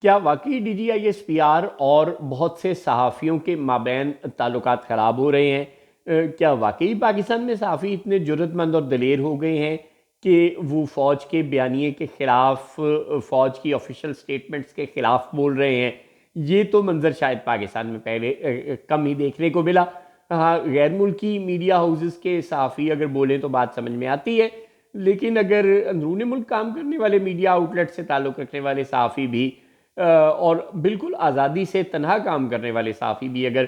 کیا واقعی D G I S P R اور بہت سے صحافیوں کے مابین تعلقات خراب ہو رہے ہیں؟ کیا واقعی پاکستان میں صحافی اتنے جرت مند اور دلیر ہو گئے ہیں کہ وہ فوج کے بیانیے کے خلاف، فوج کی آفیشل سٹیٹمنٹس کے خلاف بول رہے ہیں؟ یہ تو منظر شاید پاکستان میں پہلے کم ہی دیکھنے کو ملا۔ ہاں، غیر ملکی میڈیا ہاؤسز کے صحافی اگر بولیں تو بات سمجھ میں آتی ہے، لیکن اگر اندرون ملک کام کرنے والے میڈیا آؤٹ لیٹ سے تعلق رکھنے والے صحافی بھی اور بالکل آزادی سے تنہا کام کرنے والے صحافی بھی اگر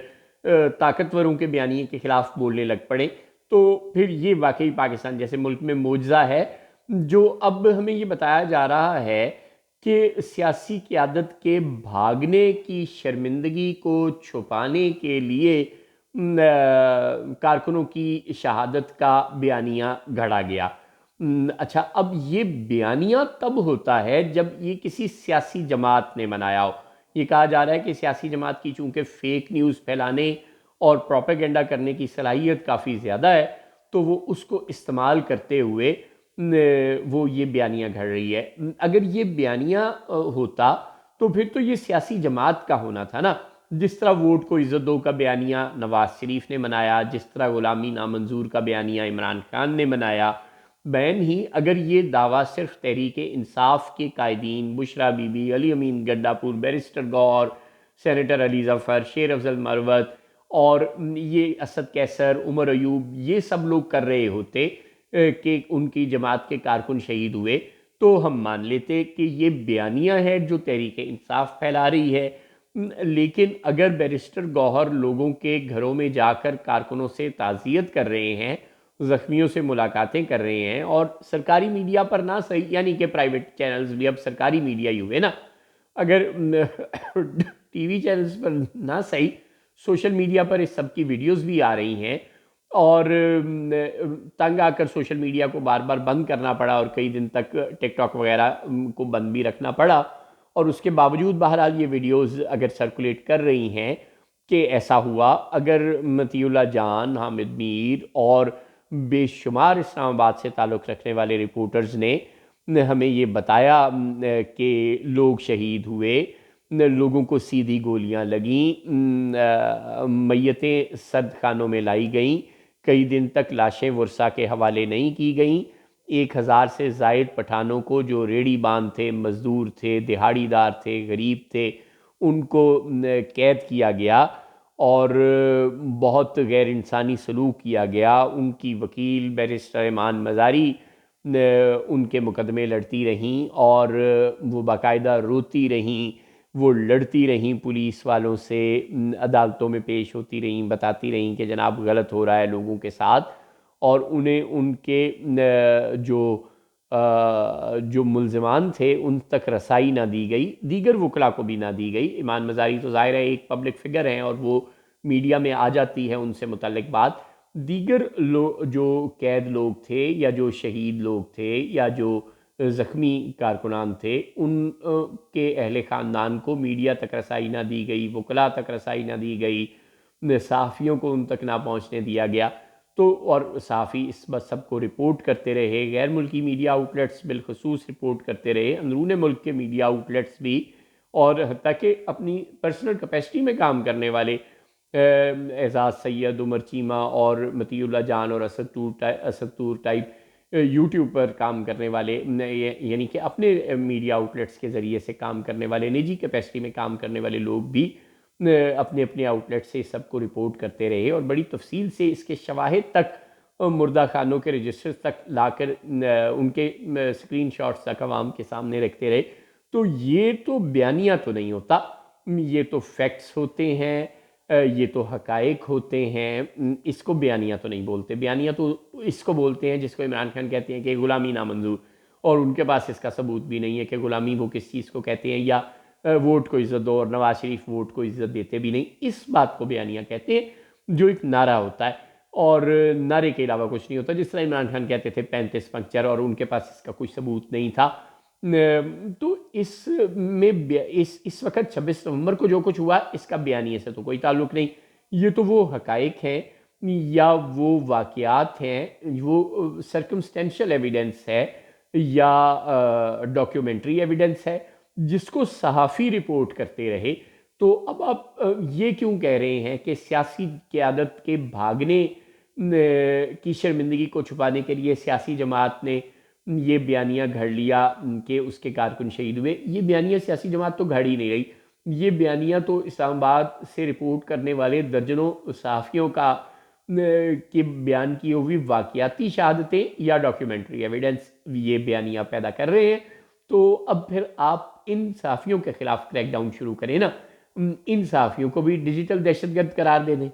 طاقتوروں کے بیانیے کے خلاف بولنے لگ پڑے، تو پھر یہ واقعی پاکستان جیسے ملک میں معجزہ ہے، جو اب ہمیں یہ بتایا جا رہا ہے کہ سیاسی قیادت کے بھاگنے کی شرمندگی کو چھپانے کے لیے کارکنوں کی شہادت کا بیانیہ گھڑا گیا۔ اچھا، اب یہ بیانیہ تب ہوتا ہے جب یہ کسی سیاسی جماعت نے بنایا ہو۔ یہ کہا جا رہا ہے کہ سیاسی جماعت کی چونکہ فیک نیوز پھیلانے اور پروپیگنڈا کرنے کی صلاحیت کافی زیادہ ہے، تو وہ اس کو استعمال کرتے ہوئے وہ یہ بیانیہ گھڑ رہی ہے۔ اگر یہ بیانیہ ہوتا تو پھر تو یہ سیاسی جماعت کا ہونا تھا نا، جس طرح ووٹ کو عزت دو کا بیانیہ نواز شریف نے منایا، جس طرح غلامی نامنظور کا بیانیہ عمران خان نے منایا۔ بین ہی اگر یہ دعویٰ صرف تحریک انصاف کے قائدین بشرا بی بی، علی امین گڈا پور، بیرسٹر گور، سینیٹر علی ظفر، شیر افضل مروت اور یہ اسد کیسر، عمر ایوب، یہ سب لوگ کر رہے ہوتے کہ ان کی جماعت کے کارکن شہید ہوئے، تو ہم مان لیتے کہ یہ بیانیہ ہے جو تحریک انصاف پھیلا رہی ہے۔ لیکن اگر بیرسٹر گوہر لوگوں کے گھروں میں جا کر کارکنوں سے تعزیت کر رہے ہیں، زخمیوں سے ملاقاتیں کر رہے ہیں، اور سرکاری میڈیا پر نہ صحیح، یعنی کہ پرائیویٹ چینلز بھی اب سرکاری میڈیا ہی ہوئے نا، اگر ٹی وی چینلز پر نہ صحیح سوشل میڈیا پر اس سب کی ویڈیوز بھی آ رہی ہیں، اور تنگ آ کر سوشل میڈیا کو بار بار بند کرنا پڑا اور کئی دن تک ٹک ٹاک وغیرہ کو بند بھی رکھنا پڑا، اور اس کے باوجود بہرحال یہ ویڈیوز اگر سرکولیٹ کر رہی ہیں کہ ایسا ہوا، اگر مطیع اللہ جان، حامد میر اور بے شمار اسلام آباد سے تعلق رکھنے والے رپورٹرز نے ہمیں یہ بتایا کہ لوگ شہید ہوئے، لوگوں کو سیدھی گولیاں لگیں، میتیں سرد خانوں میں لائی گئیں، کئی دن تک لاشیں ورثا کے حوالے نہیں کی گئیں، 1000 سے زائد پٹھانوں کو جو ریڑھی باندھ تھے، مزدور تھے، دہاڑی دار تھے، غریب تھے، ان کو قید کیا گیا اور بہت غیر انسانی سلوک کیا گیا۔ ان کی وکیل بیرسٹر ایمان مزاری ان کے مقدمے لڑتی رہیں اور وہ باقاعدہ روتی رہیں، وہ لڑتی رہیں پولیس والوں سے، عدالتوں میں پیش ہوتی رہیں، بتاتی رہیں کہ جناب غلط ہو رہا ہے لوگوں کے ساتھ، اور انہیں ان کے جو ملزمان تھے ان تک رسائی نہ دی گئی، دیگر وکلاء کو بھی نہ دی گئی۔ ایمان مزاری تو ظاہر ہے ایک پبلک فگر ہیں اور وہ میڈیا میں آ جاتی ہے ان سے متعلق بات، دیگر جو قید لوگ تھے یا جو شہید لوگ تھے یا جو زخمی کارکنان تھے، ان کے اہل خاندان کو میڈیا تک رسائی نہ دی گئی، وکلاء تک رسائی نہ دی گئی، صحافیوں کو ان تک نہ پہنچنے دیا گیا، تو اور صحافی اس بات سب کو رپورٹ کرتے رہے، غیر ملکی میڈیا آؤٹلیٹس بالخصوص رپورٹ کرتے رہے، اندرون ملک کے میڈیا آؤٹلیٹس بھی، اور حتیٰ کہ اپنی پرسنل کیپیسٹی میں کام کرنے والے اعزاز سید، عمر چیمہ اور مطیع اللہ جان اور اسد طور ٹائپ یوٹیوب پر کام کرنے والے، یعنی کہ اپنے میڈیا آؤٹلیٹس کے ذریعے سے کام کرنے والے، نجی کیپیسٹی میں کام کرنے والے لوگ بھی اپنے اپنے آؤٹلیٹ سے سب کو رپورٹ کرتے رہے اور بڑی تفصیل سے اس کے شواہد تک، مردہ خانوں کے رجسٹر تک لا کر ان کے سکرین شاٹس تک عوام کے سامنے رکھتے رہے۔ تو یہ تو بیانیہ تو نہیں ہوتا، یہ تو فیکٹس ہوتے ہیں، یہ تو حقائق ہوتے ہیں، اس کو بیانیہ تو نہیں بولتے۔ بیانیہ تو اس کو بولتے ہیں جس کو عمران خان کہتے ہیں کہ غلامی نامنظور، اور ان کے پاس اس کا ثبوت بھی نہیں ہے کہ غلامی وہ کس چیز کو کہتے ہیں، یا ووٹ کو عزت دو، اور نواز شریف ووٹ کو عزت دیتے بھی نہیں۔ اس بات کو بیانیہ کہتے ہیں جو ایک نعرہ ہوتا ہے، اور نعرے کے علاوہ کچھ نہیں ہوتا، جس طرح عمران خان کہتے تھے 35 پنکچر، اور ان کے پاس اس کا کوئی ثبوت نہیں تھا۔ تو اس میں اس وقت 26 نومبر کو جو کچھ ہوا اس کا بیانیے سے تو کوئی تعلق نہیں، یہ تو وہ حقائق ہیں یا وہ واقعات ہیں، وہ سرکمسٹینشل ایویڈنس ہے یا ڈاکیومنٹری ایویڈنس ہے جس کو صحافی رپورٹ کرتے رہے، تو اب آپ یہ کیوں کہہ رہے ہیں کہ سیاسی قیادت کے بھاگنے کی شرمندگی کو چھپانے کے لیے سیاسی جماعت نے یہ بیانیہ گھڑ لیا کہ اس کے کارکن شہید ہوئے؟ یہ بیانیہ سیاسی جماعت تو گھڑ ہی نہیں رہی، یہ بیانیہ تو اسلام آباد سے رپورٹ کرنے والے درجنوں صحافیوں کا کہ بیان کی ہوئی واقعاتی شہادتیں یا ڈاکیومنٹری ایویڈنس یہ بیانیہ پیدا کر رہے ہیں۔ تو اب پھر آپ ان صحافیوں کے خلاف کریک ڈاؤن شروع کریں نا، ان صحافیوں کو بھی ڈیجیٹل دہشت گرد قرار دے دیں۔